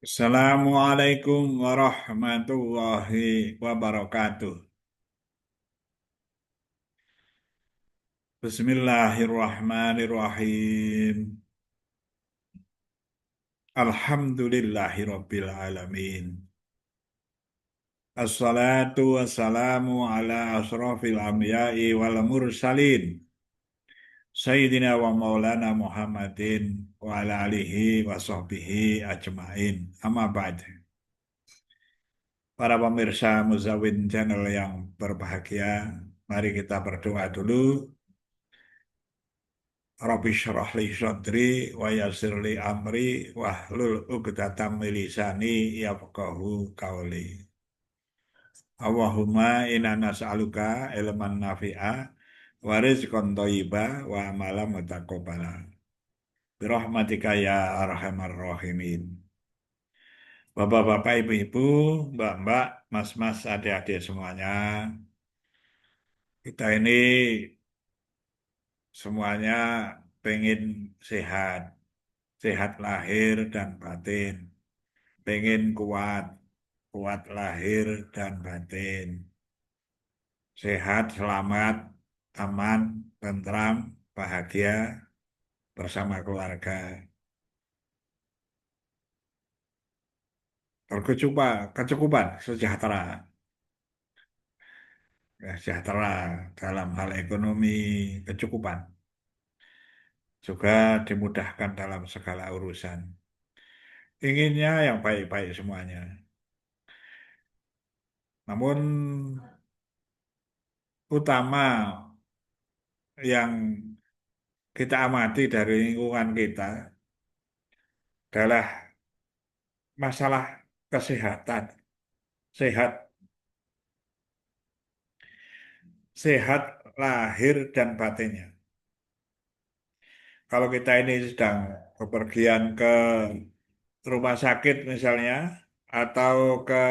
Assalamualaikum warahmatullahi wabarakatuh. Bismillahirrahmanirrahim. Alhamdulillahi rabbil alamin. Assalatu wassalamu ala asrafil anbiya'i wal mursalin. Sayyidina wa maulana Muhammadin wa ala alihi wa sahbihi ajma'in. Amma ba'd. Para pemirsa Muzawin Channel yang berbahagia, mari kita berdoa dulu. Rabbi syrah li sadri wa yassir li amri wahlul 'uqdatam min lisani yafqahu qawli. Allahumma inna nas'aluka ilman nafi'a wa rizqan thayyiba wa amalan mutaqabbala. Birahmatika ya arhamar rahimin. Bapak-bapak, ibu-ibu, mbak-mbak, mas-mas, adik-adik semuanya. Kita ini semuanya pengen sehat, sehat lahir dan batin. Pengen kuat, kuat lahir dan batin. Sehat, selamat, aman, tentram, bahagia bersama keluarga. Kecukupan, sejahtera. Ya, sejahtera dalam hal ekonomi, kecukupan. Juga dimudahkan dalam segala urusan. Inginnya yang baik-baik semuanya. Namun utama yang kita amati dari lingkungan kita adalah masalah kesehatan, sehat, sehat lahir dan batinnya. Kalau kita ini sedang bepergian ke rumah sakit misalnya, atau ke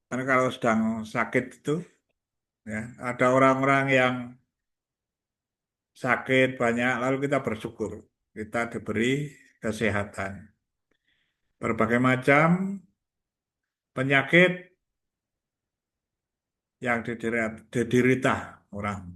kan kalau sedang sakit itu, ya ada orang-orang yang sakit banyak, lalu kita bersyukur kita diberi kesehatan. Berbagai macam penyakit yang diderita orang.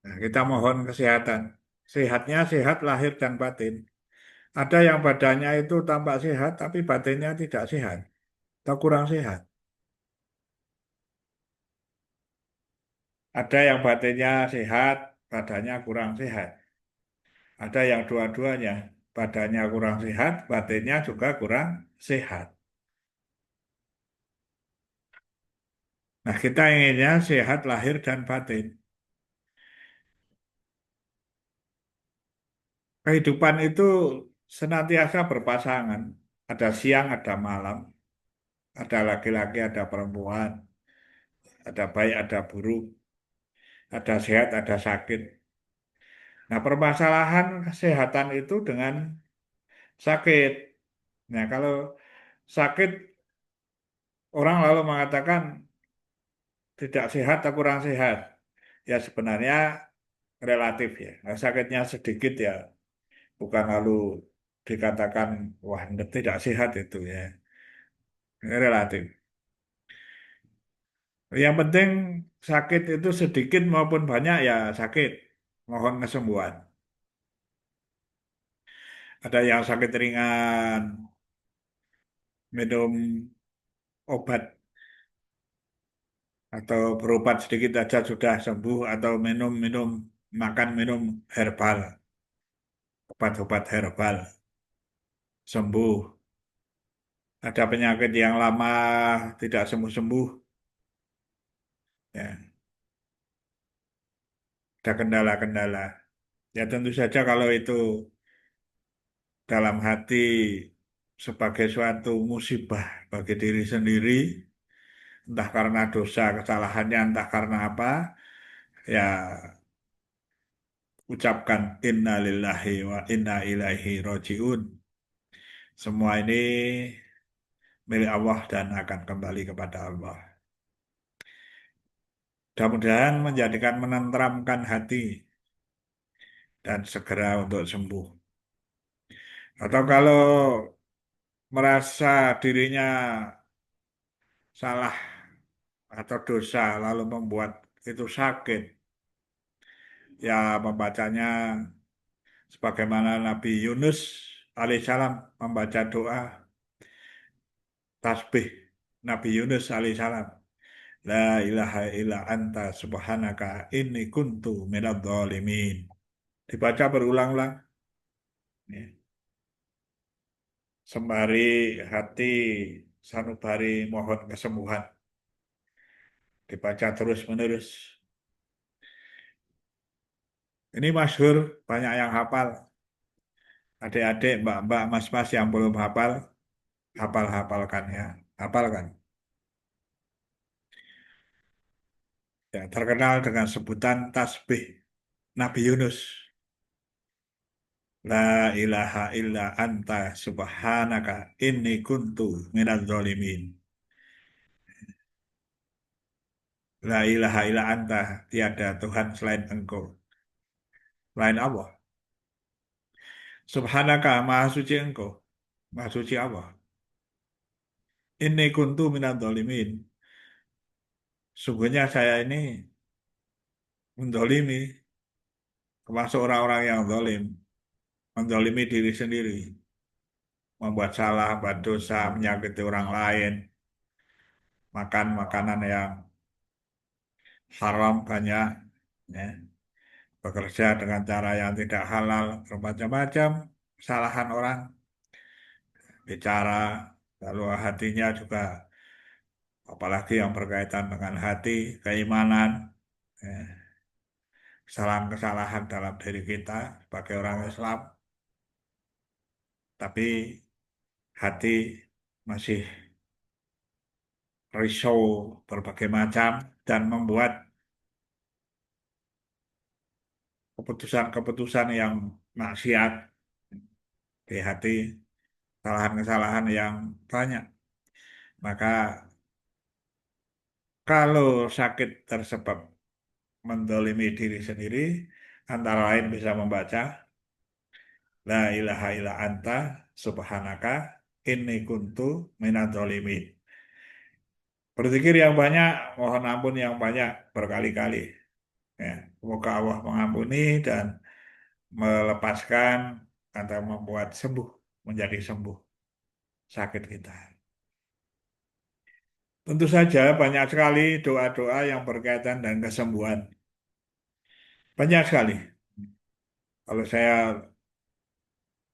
Nah, kita mohon kesehatan. Sehatnya sehat lahir dan batin. Ada yang badannya itu tampak sehat, tapi batinnya tidak sehat atau kurang sehat. Ada yang batinnya sehat, badannya kurang sehat. Ada yang dua-duanya, badannya kurang sehat, batinnya juga kurang sehat. Nah, kita inginnya sehat lahir dan batin. Kehidupan itu senantiasa berpasangan. Ada siang, ada malam. Ada laki-laki, ada perempuan. Ada baik, ada buruk. Ada sehat, ada sakit. Nah, permasalahan kesehatan itu dengan sakit. Nah, kalau sakit, orang lalu mengatakan tidak sehat atau kurang sehat. Ya sebenarnya relatif ya. Nah, sakitnya sedikit ya, bukan lalu dikatakan wah tidak sehat itu ya. Relatif. Yang penting sakit itu sedikit maupun banyak ya sakit. Mohon kesembuhan. Ada yang sakit ringan, minum obat atau berobat sedikit aja sudah sembuh, atau minum-minum, makan minum herbal, obat-obat herbal sembuh. Ada penyakit yang lama tidak sembuh-sembuh, ya, ada kendala-kendala. Ya tentu saja kalau itu dalam hati sebagai suatu musibah bagi diri sendiri, entah karena dosa kesalahannya, entah karena apa, ya ucapkan inna lillahi wa inna ilaihi rojiun. Semua ini milik Allah dan akan kembali kepada Allah. Mudah-mudahan menjadikan menenteramkan hati dan segera untuk sembuh. Atau kalau merasa dirinya salah atau dosa lalu membuat itu sakit, ya membacanya sebagaimana Nabi Yunus alaihissalam membaca doa tasbih Nabi Yunus alaihissalam. La ilaha illa anta subhanaka inni kuntu minadh dhalimin. Dibaca berulang-ulang, ya. Sembari hati sanubari mohon kesembuhan. Dibaca terus-menerus. Ini masyhur, banyak yang hafal. Adik-adik, mbak-mbak, mas-mas yang belum hafal, hafal-hafalkan ya. Hafalkan. Ya, terkenal dengan sebutan tasbih Nabi Yunus. La ilaha illa anta subhanaka inni kuntu minadz zalimin. La ilaha illa anta, tiada Tuhan selain engkau. Selain Allah. Subhanaka, maha suci engkau. Maha suci Allah. Inni kuntu minadz zalimin. Sungguhnya saya ini mendolimi, termasuk orang-orang yang zalim. Mendolimi diri sendiri. Membuat salah, membuat dosa, menyakiti orang lain. Makan makanan yang haram banyak. Ya. Bekerja dengan cara yang tidak halal, bermacam-macam kesalahan orang, bicara, lalu hatinya juga, apalagi yang berkaitan dengan hati, keimanan, ya, kesalahan-kesalahan dalam diri kita sebagai orang Islam, tapi hati masih risau berbagai macam dan membuat keputusan-keputusan yang maksiat di hati, kesalahan-kesalahan yang banyak. Maka kalau sakit tersebab mendolimi diri sendiri, antara lain bisa membaca La ilaha illa anta subhanaka inni kuntu minadz zalimin. Berzikir yang banyak, mohon ampun yang banyak berkali-kali. Ya, semoga Allah mengampuni dan melepaskan atau membuat sembuh, menjadi sembuh sakit kita. Tentu saja banyak sekali doa-doa yang berkaitan dengan kesembuhan. Banyak sekali. Kalau saya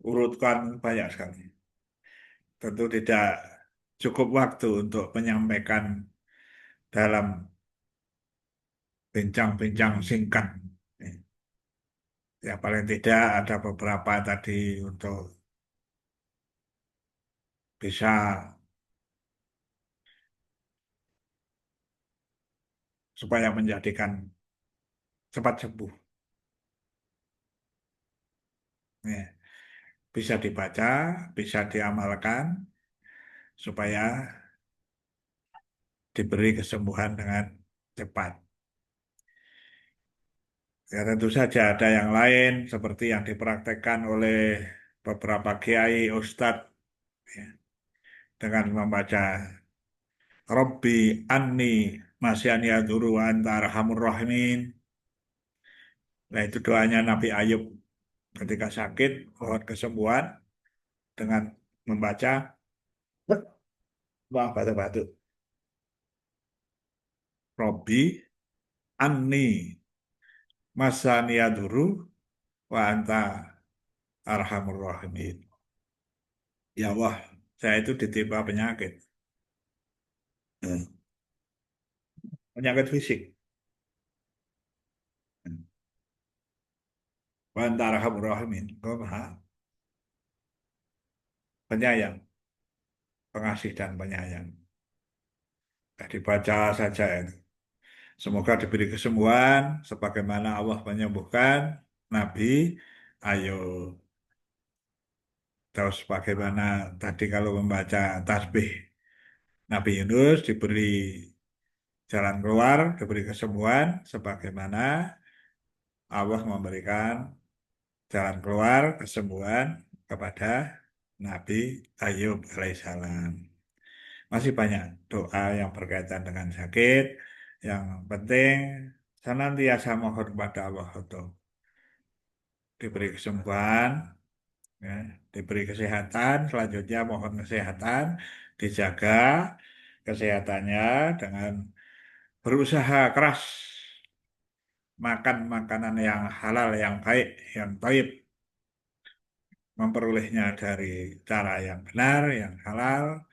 urutkan banyak sekali. Tentu tidak cukup waktu untuk menyampaikan dalam bincang-bincang singkat. Ya paling tidak ada beberapa tadi untuk bisa supaya menjadikan cepat sembuh. Ya, bisa dibaca, bisa diamalkan supaya diberi kesembuhan dengan cepat. Ya tentu saja ada yang lain seperti yang dipraktekkan oleh beberapa kiai ustadz, ya, dengan membaca Robbi Anni Masyani Aduru wa Anta Arhamur Rahimin. Nah itu doanya Nabi Ayub ketika sakit, mohon kesembuhan dengan membaca wah batu-batu. Robbi Anni Masyani Aduru wa Anta Arhamur Rahimin. Ya Allah, saya itu ditimpa penyakit. Penyakit fisik. Wa Anta Arhamur Rahimin. Kau maha penyayang, pengasih dan penyayang. Nah, dibaca saja itu. Semoga diberi kesembuhan sebagaimana Allah menyembuhkan Nabi Ayub. Terus bagaimana tadi kalau membaca tasbih Nabi Yunus diberi jalan keluar, diberi kesembuhan sebagaimana Allah memberikan jalan keluar, kesembuhan kepada Nabi Ayub alaihissalam. Masih banyak doa yang berkaitan dengan sakit. Yang penting senantiasa mohon kepada Allah untuk diberi kesembuhan, ya, diberi kesehatan. Selanjutnya mohon kesehatan, dijaga kesehatannya dengan berusaha keras makan makanan yang halal, yang baik, yang taib, memperolehnya dari cara yang benar, yang halal,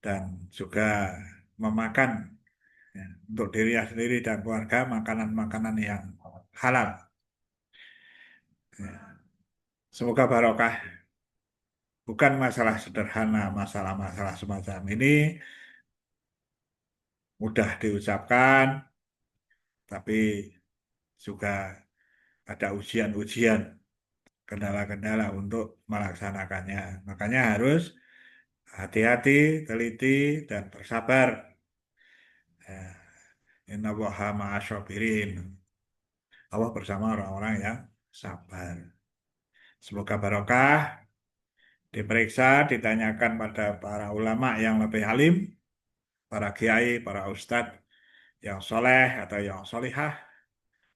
dan juga memakan, ya, untuk dirinya sendiri dan keluarga makanan-makanan yang halal. Ya. Semoga barokah. Bukan masalah sederhana, masalah-masalah semacam ini mudah diucapkan, tapi juga ada ujian-ujian, kendala-kendala untuk melaksanakannya. Makanya harus hati-hati, teliti, dan bersabar. Ya. Inna Allaha ma'asyabirin. Allah bersama orang-orang yang sabar. Semoga barokah, diperiksa, ditanyakan pada para ulama yang lebih alim, para kiai, para ustadz yang soleh atau yang solihah,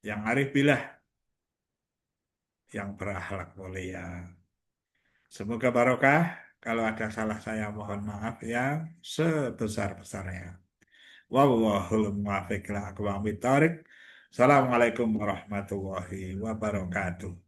yang arif billah, yang berakhlak mulia. Semoga barokah. Kalau ada salah saya mohon maaf yang sebesar-besarnya. Wallahul muwaffiq ila aqwamit thoriq. Assalamualaikum warahmatullahi wabarakatuh.